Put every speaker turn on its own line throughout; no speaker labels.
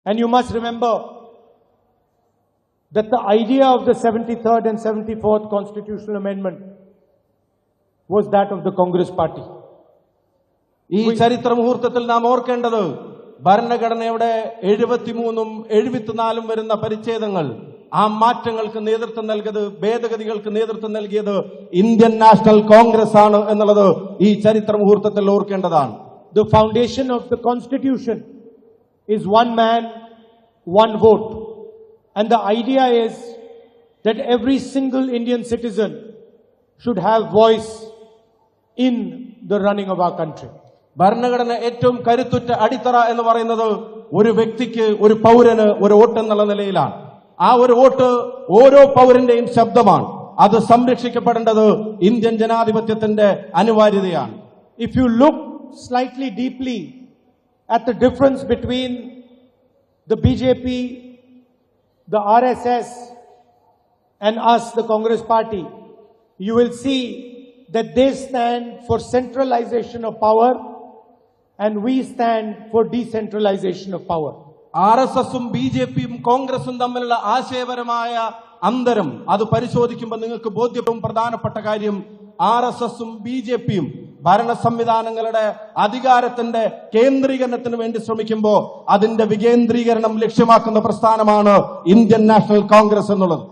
And you must remember that the idea of the 73rd and 74th constitutional amendment was that of the Congress party.
ഈ ചരിത്ര മുഹൂർത്തത്തിൽ നാം ഓർക്കേണ്ടത് ഭരണഘടനയുടെ 73ഉം 74ഉം വരുന്ന പരിച്ഛേദങ്ങൾ ആ മാറ്റങ്ങൾക്ക് നേതൃത്വം നൽകിയത് ഭേദഗതികൾക്ക് നേതൃത്വം നൽകിയത് ഇന്ത്യൻ നാഷണൽ കോൺഗ്രസ് ആണ് എന്നുള്ളത് ഈ ചരിത്ര മുഹൂർത്തത്തിൽ ഓർക്കേണ്ടതാണ്.
The foundation of the constitution is one man, one vote. And the idea is that every single Indian citizen should have voice in the running of our country.
ഭരണഘടന ഏറ്റവും കരുത്തുറ്റ അടിത്തറ എന്ന് പറയുന്നത് ഒരു വ്യക്തിക്ക് ഒരു പൗരന് ഒരു വോട്ട് എന്നുള്ള നിലയിലാണ്. ആ ഒരു വോട്ട് ഓരോ പൗരന്റെയും ശബ്ദമാണ്. അത് സംരക്ഷിക്കപ്പെടേണ്ടത് ഇന്ത്യൻ ജനാധിപത്യത്തിന്റെ അനിവാര്യതയാണ്.
If you look slightly deeply at the difference between the BJP, the RSS and us, the Congress party, you will see that they stand for centralization of power and we stand for decentralization of power.
ആർഎസ്എസും ബിജെപിയും കോൺഗ്രസും തമ്മിലുള്ള ആശയപരമായ അന്തരം അത് പരിശോധിക്കുമ്പോൾ നിങ്ങൾക്ക് ബോധ്യവും പ്രധാനപ്പെട്ട കാര്യം ആർഎസ്എസും ബിജെപിയും ഭരണ സംവിധാനങ്ങളുടെ അധികാരത്തിന്റെ കേന്ദ്രീകരണത്തിന് വേണ്ടി ശ്രമിക്കുമ്പോൾ അതിന്റെ വികേന്ദ്രീകരണം ലക്ഷ്യമാക്കുന്ന പ്രസ്ഥാനമാണ് ഇന്ത്യൻ നാഷണൽ കോൺഗ്രസ് എന്നുള്ളത്.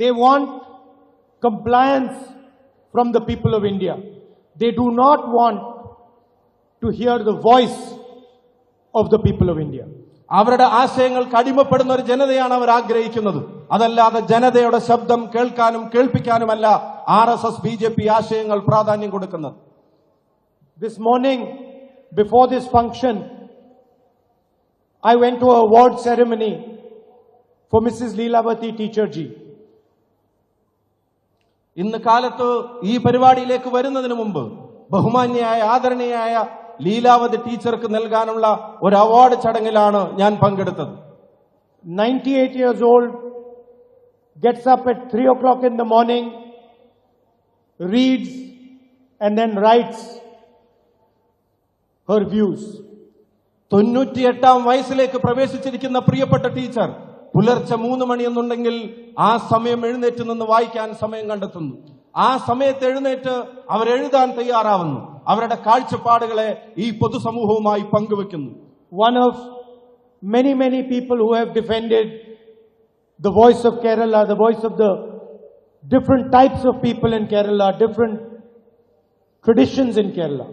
They want compliance from the people of India. They do not want to hear the voice of the people of India.
അവരുടെ ആശയങ്ങൾക്ക് അടിമപ്പെടുന്ന ഒരു ജനതയാണ് അവർ ആഗ്രഹിക്കുന്നത്. അതല്ലാതെ ജനതയുടെ ശബ്ദം കേൾക്കാനും കേൾപ്പിക്കാനുമല്ല ആർഎസ്എസ് ബിജെപി ആശയങ്ങൾ പ്രാധാന്യം കൊടുക്കുന്നത്.
This morning, before this function, I went to an award ceremony for Mrs. Leelavati Teacher ji.
ഇന്ന് കാലത്ത് ഈ പരിപാടിയിലേക്ക് വരുന്നതിന് മുമ്പ് ബഹുമാന്യയായ ആദരണീയായ ലീലാവതി ടീച്ചർക്ക് നൽകാനുള്ള ഒരു അവാർഡ് ചടങ്ങിലാണ് ഞാൻ പങ്കെടുത്തത്.
98 years old, gets up at 3 o'clock in the morning, reads and then writes her views.
98-ാം വയസ്സിലേക്ക് പ്രവേശിച്ചിരിക്കുന്ന പ്രിയപ്പെട്ട ടീച്ചർ പുലർച്ചെ 3 മണി എന്നുണ്ടെങ്കിൽ ആ സമയം എഴുന്നേറ്റ് നിന്ന് വായിക്കാൻ സമയം കണ്ടെത്തുന്നു. ആ സമയത്ത് എഴുന്നേറ്റ് അവർ എഴുതാൻ തയ്യാറാവുന്നു. അവരുടെ കാഴ്ചപ്പാടുകളെ ഈ പൊതുസമൂഹവുമായി പങ്കുവെക്കുന്നു.
One of many people who have defended the voice of Kerala, the voice of the different types of people in Kerala, different traditions in Kerala.